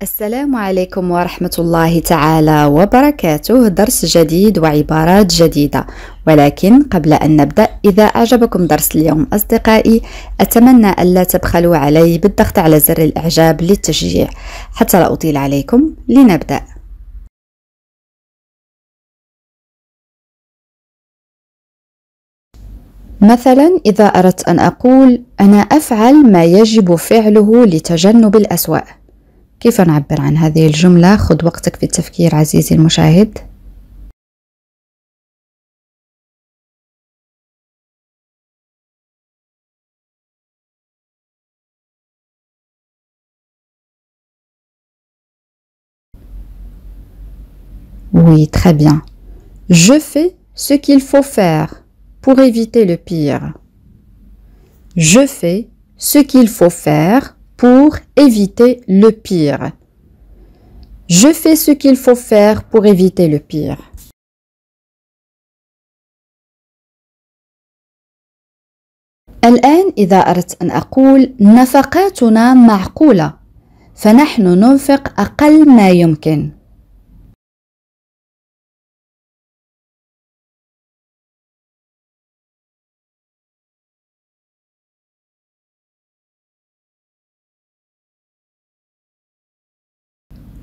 السلام عليكم ورحمة الله تعالى وبركاته. درس جديد وعبارات جديدة، ولكن قبل أن نبدأ، إذا أعجبكم درس اليوم أصدقائي أتمنى ألا تبخلوا علي بالضغط على زر الإعجاب للتشجيع. حتى لا أطيل عليكم، لنبدأ. مثلا إذا أردت أن أقول أنا أفعل ما يجب فعله لتجنب الأسوأ، كيف نعبر عن هذه الجملة؟ خذ وقتك في التفكير عزيزي المشاهد. Oui, très bien. Je fais ce qu'il faut faire pour éviter le pire. Je fais ce qu'il faut faire pour éviter le pire. Je fais ce qu'il faut faire pour éviter le pire. الآن إذا أردت أن أقول نفقاتنا معقولة، فنحن ننفق أقل ما يمكن.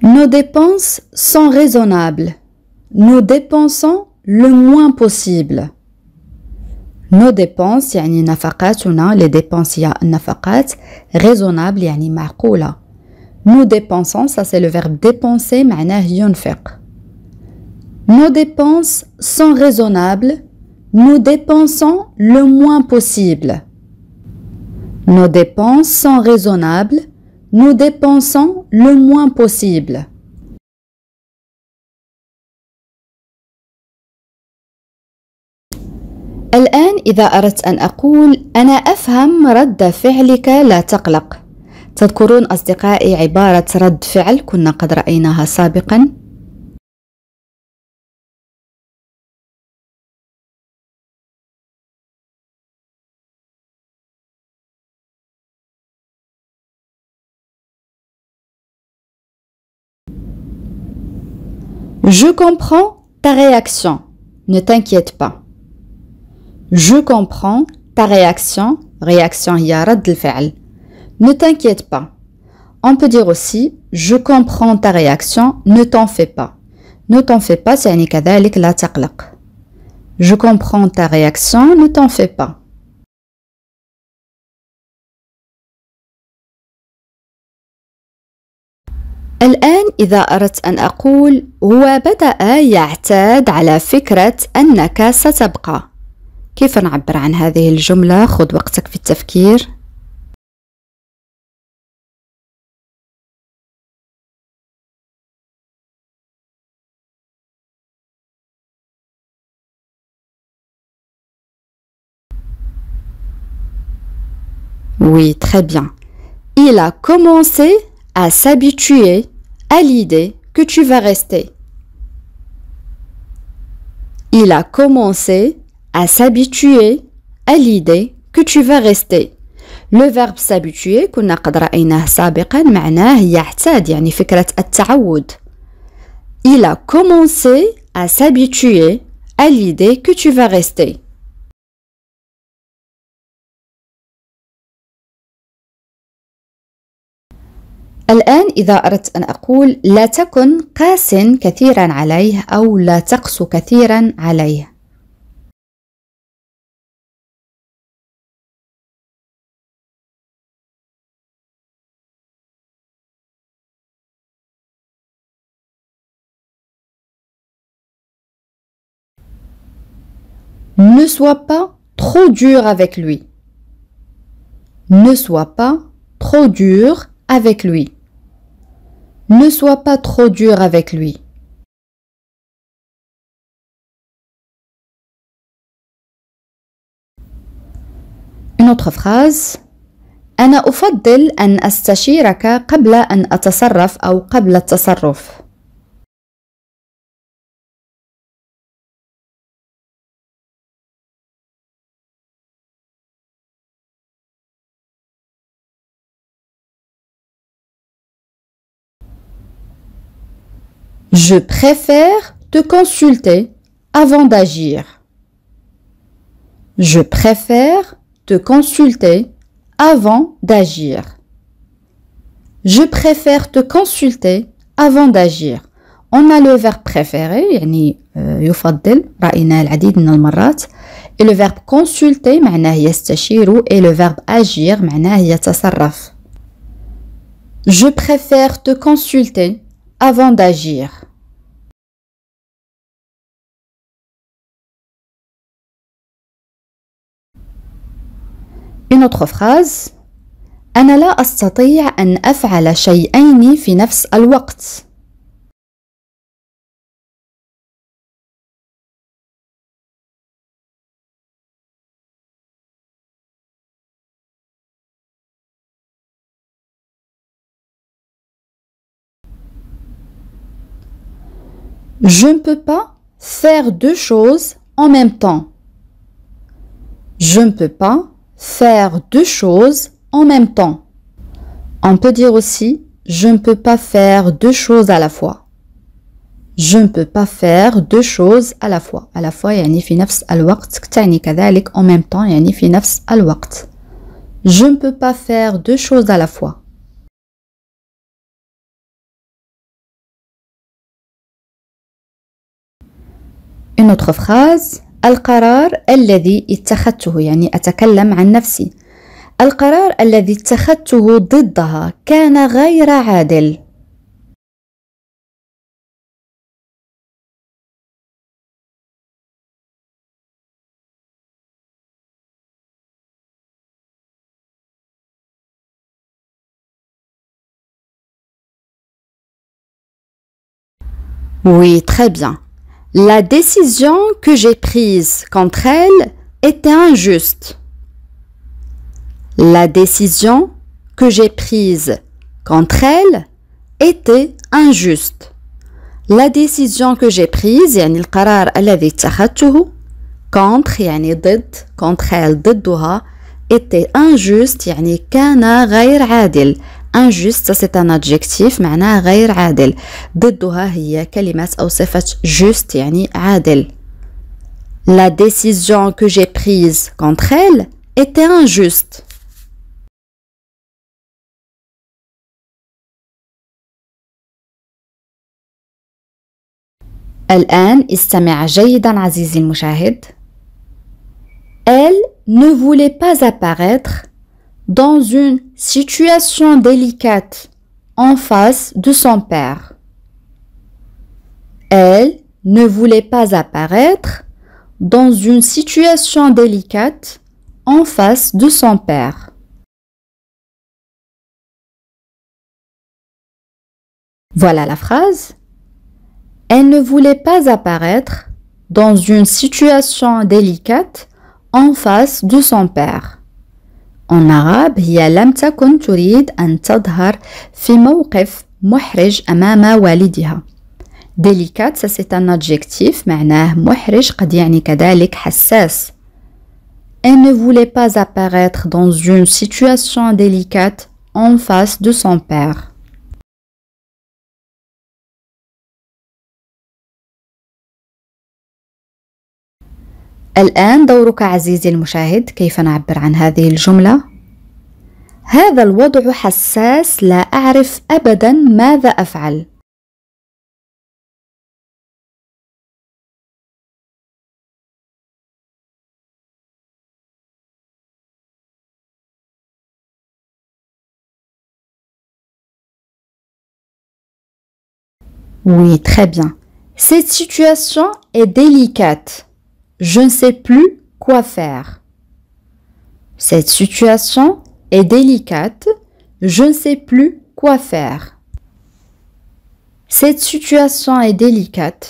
Nos dépenses sont raisonnables. Nous dépensons le moins possible. Nos dépenses يعني نفقاتنا، les dépenses هي النفقات، raisonnable يعني معقولة. Nous dépensons, ça c'est le verbe dépenser معناه ينفق. Nos dépenses sont raisonnables. Nous dépensons le moins possible. Nos dépenses sont raisonnables. Nous dépensons le moins possible. الآن إذا أردت أن أقول أنا أفهم رد فعلك لا تقلق، تذكرون أصدقائي عبارة رد فعل كنا قد رأيناها سابقا؟ Je comprends ta réaction. Ne t'inquiète pas. Je comprends ta réaction. Réaction هي رد الفعل. Ne t'inquiète pas. On peut dire aussi je comprends ta réaction. Ne t'en fais pas. Ne t'en fais pas يعني كذلك لا تقلق. Je comprends ta réaction. Ne t'en fais pas. الآن إذا أردت أن أقول هو بدأ يعتاد على فكرة أنك ستبقى، كيف نعبر عن هذه الجملة؟ خذ وقتك في التفكير. Oui, très bien. Il a commencé à s'habituer à l'idée que tu vas rester. Il a commencé à s'habituer à l'idée que tu vas rester. Le verbe s'habituer كنا قد رأيناه سابقا معناه يعتاد يعني فكرة التعود. Il a commencé à s'habituer à l'idée que tu vas rester. الآن إذا أردت أن أقول لا تكن قاس كثيرا عليه أو لا تقس كثيرا عليه. Ne sois pas trop dur avec lui. Ne sois pas trop dur avec lui. Ne sois pas trop dur avec lui. Une autre phrase. أنا أفضل أن أستشيرك قبل أن أتصرف أو قبل التصرف. Je préfère te consulter avant d'agir. Je préfère te consulter avant d'agir. Je préfère te consulter avant d'agir. On a le verbe préférer, يعني يفضل، رأيناه العديد من المرات. Et le verbe consulter معناه يستشير، et le verbe agir معناه يتصرف. Je préfère te consulter avant d'agir. Une autre phrase. أنا لا أستطيع أن أفعل شيئين في نفس الوقت. Je ne peux pas faire deux choses en même temps. Je ne peux pas faire deux choses en même temps. On peut dire aussi je ne peux pas faire deux choses à la fois. Je ne peux pas faire deux choses à la fois. À la fois يعني في نفس الوقت، تعني كذلك en même temps يعني في نفس الوقت. Je ne peux pas faire deux choses à la fois. Une autre phrase. القرار الذي اتخذته، يعني أتكلم عن نفسي. القرار الذي اتخذته ضدها كان غير عادل. Oui, très bien. La décision que j'ai prise contre elle était injuste. La décision que j'ai prise contre elle était injuste. La décision que j'ai prise يعني القرار الذي اتخذته contre يعني ضد contre elle ضدها était injuste يعني كان غير عادل. Injuste, ça c'est un adjectif معناه غير عادل. ضدها هي كلمة أو صفة juste يعني عادل. La décision que j'ai prise contre elle était injuste. الآن استمع جيدا عزيزي المشاهد. Elle ne voulait pas apparaître dans une situation délicate en face de son père. Elle ne voulait pas apparaître dans une situation délicate en face de son père. Voilà la phrase. Elle ne voulait pas apparaître dans une situation délicate en face de son père. En arabe هي لم تكن تريد أن تظهر في موقف محرج أمام والدها. Délicate, ça c'est un adjectif معناه محرج قد يعني كذلك حساس. Elle ne voulait pas apparaître dans une situation délicate en face de son père. الآن دورك عزيزي المشاهد. كيف نعبر عن هذه الجملة؟ هذا الوضع حساس، لا أعرف أبدا ماذا أفعل. Oui, très bien. Cette situation est délicate. Je ne sais plus quoi faire. Cette situation est délicate. Je ne sais plus quoi faire. Cette situation est délicate.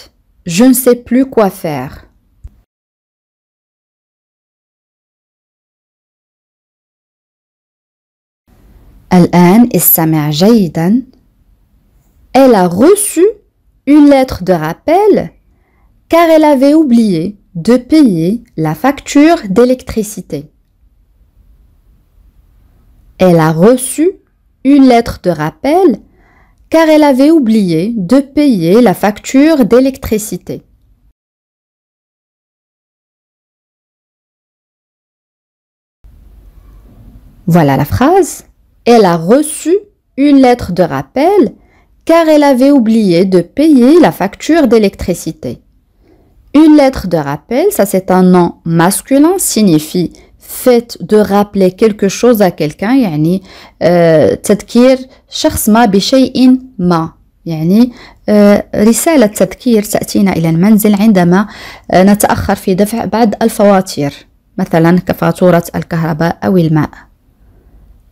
Je ne sais plus quoi faire. الآن استمع جيدا. Elle a reçu une lettre de rappel car elle avait oublié de payer la facture d'électricité. Elle a reçu une lettre de rappel car elle avait oublié de payer la facture d'électricité. Voilà la phrase. Elle a reçu une lettre de rappel car elle avait oublié de payer la facture d'électricité. Une lettre de rappel, ça c'est un nom masculin, signifie fait de rappeler quelque chose à quelqu'un يعني تذكير شخص ما بشيء ما يعني رسالة تذكير تأتينا إلى المنزل عندما نتأخر في دفع بعض الفواتير مثلا كفاتورة الكهرباء أو الماء.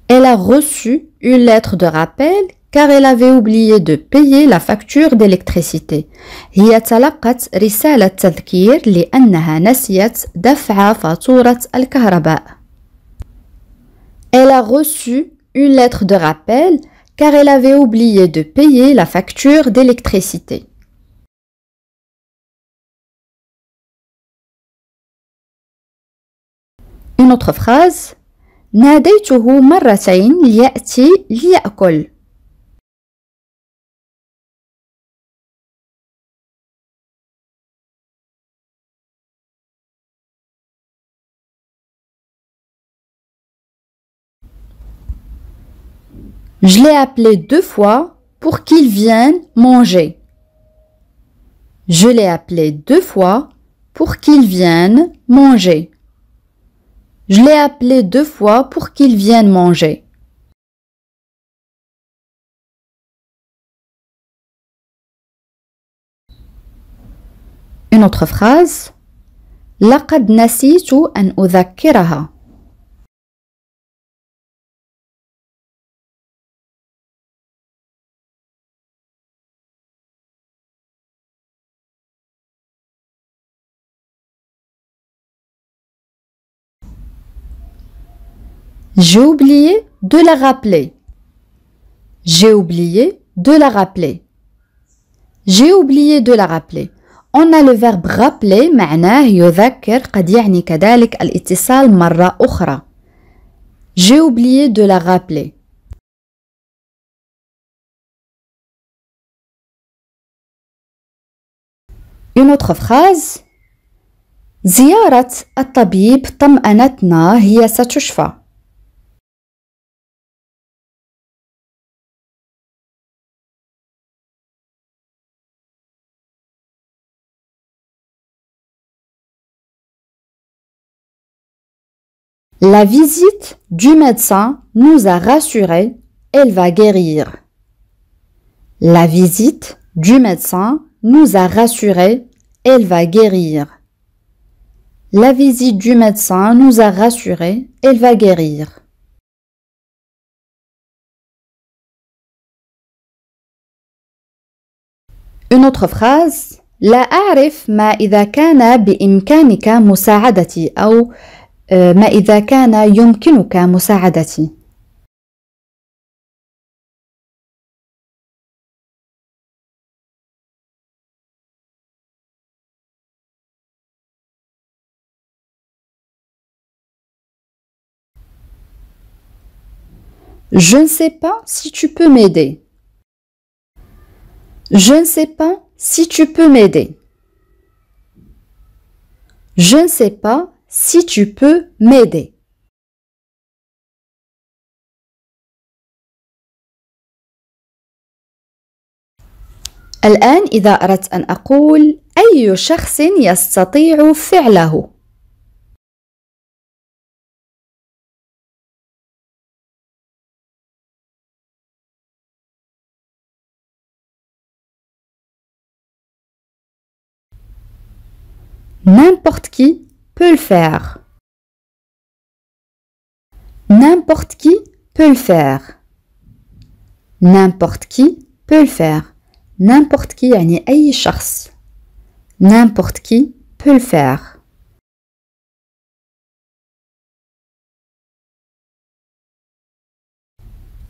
Elle a reçu une lettre de rappel car elle avait oublié de payer la facture d'électricité. هي تلقت رسالة تذكير لأنها نسيت دفع فاتورة الكهرباء. Elle a reçu une lettre de rappel car elle avait oublié de payer la facture d'électricité. Une autre phrase. ناديته مرتين ليأتي ليأكل. Je l'ai appelé 2 fois pour qu'il vienne manger. Je l'ai appelé 2 fois pour qu'il vienne manger. Je l'ai appelé 2 fois pour qu'il vienne manger. Une autre phrase. لقد نسيت أن أذكرها. J'ai oublié de la rappeler. J'ai oublié de la rappeler. J'ai oublié de la rappeler. On a le verbe rappeler معناه يذكر قد يعني كذلك الاتصال مرة أخرى. J'ai oublié de la rappeler. Une autre phrase. زيارة الطبيب طمأنتنا هي ستشفى. La visite du médecin nous a rassurés, elle va guérir. La visite du médecin nous a rassurés, elle va guérir. La visite du médecin nous a rassurés, elle va guérir. Une autre phrase. لا أعرف ما إذا كان بإمكانك مساعدتي أو ما إذا كان يمكنك مساعدتي. Je ne sais pas si tu peux m'aider. Je ne sais pas si tu peux m'aider. Je ne sais pas si tu peux m'aider. الآن إذا أردت أن أقول أي شخص يستطيع فعله. N'importe qui peut le faire. N'importe qui peut le faire. N'importe qui peut le faire. N'importe qui يعني أي شخص. N'importe qui peut le faire.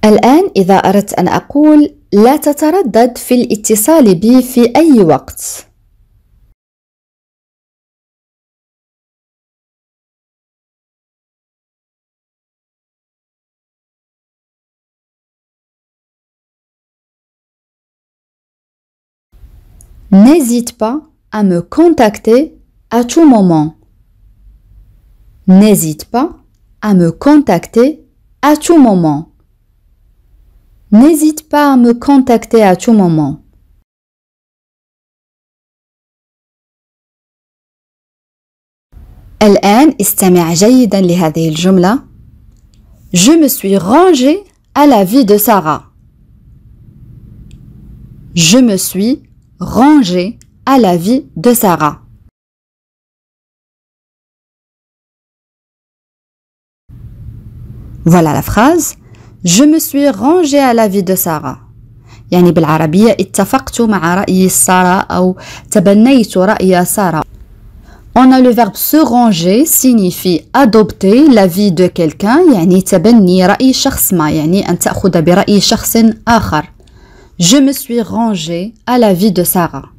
الآن إذا أردت أن أقول لا تتردد في الاتصال بي في أي وقت. N'hésite pas à me contacter à tout moment. N'hésite pas à me contacter à tout moment. N'hésite pas à me contacter à tout moment. الآن استمع جيدا لهذه الجملة. Je me suis rangé à la vie de Sarah. Je me suis rangé à la vie de Sarah. Voilà la phrase. Je me suis rangé à la vie de Sarah. يعني بالعربية اتفقت مع رأي سارة أو تبنيت رأي سارة. On a le verbe se ranger signifie adopter l'avis de quelqu'un يعني تبني رأي شخص ما يعني أن تأخذ برأي شخص آخر. Je me suis rangé à l'avis de Sarah.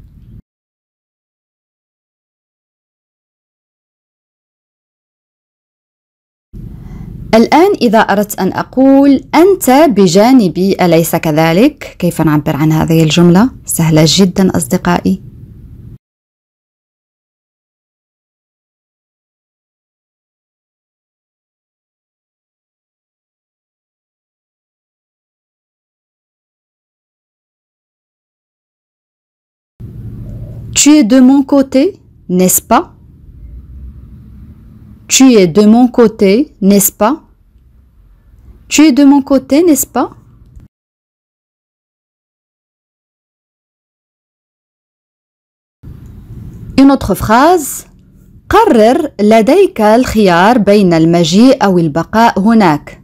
الآن إذا أردت أن أقول أنت بجانبي أليس كذلك؟ كيف نعبر عن هذه الجملة؟ سهلة جدا أصدقائي. Tu es de mon côté, n'est-ce pas? Tu es de mon côté, n'est-ce pas? Tu es de mon côté, n'est-ce pas? Une autre phrase. قرر لديك الخيار بين المجيء أو البقاء هناك.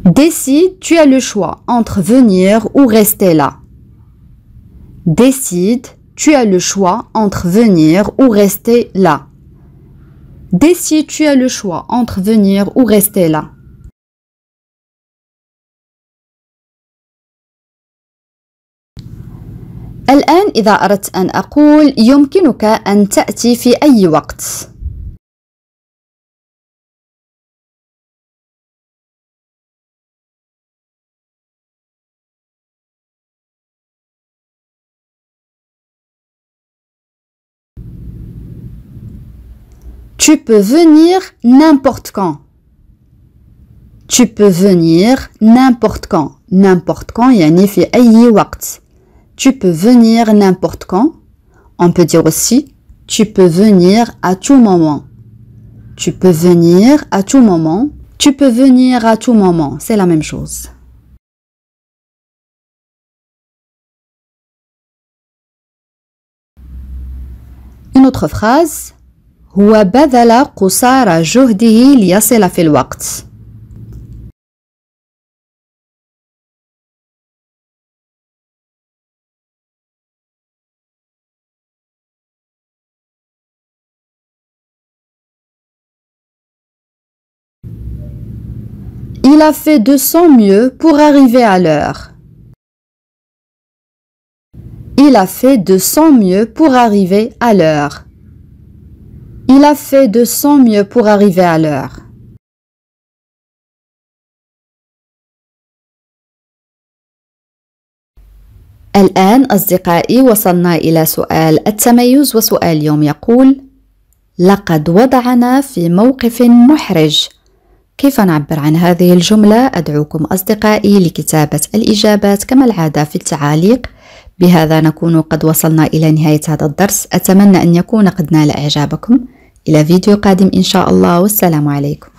Décide, tu as le choix entre venir ou rester là. Décide, tu as le choix entre venir ou rester là. Décide, tu as le choix entre venir ou rester là. الآن إذا أردت أن أقول يمكنك أن تأتي في أي وقت. Tu peux venir n'importe quand. Tu peux venir n'importe quand. N'importe quand يعني في أي وقت. Tu peux venir n'importe quand. On peut dire aussi tu peux venir à tout moment. Tu peux venir à tout moment. Tu peux venir à tout moment. C'est la même chose. Une autre phrase. هو بذل قصارى جهده ليصل في الوقت. Il a fait de son mieux pour arriver à l'heure. Il a fait de son mieux pour arriver à l'heure. Il a fait de son mieux pour arriver à l'heure. الآن أصدقائي وصلنا إلى سؤال التميز، وسؤال اليوم يقول: لقد وضعنا في موقف محرج. كيف نعبر عن هذه الجملة؟ أدعوكم أصدقائي لكتابة الإجابات كما العادة في التعاليق. بهذا نكون قد وصلنا إلى نهاية هذا الدرس. أتمنى أن يكون قد نال إعجابكم. إلى فيديو قادم إن شاء الله، والسلام عليكم.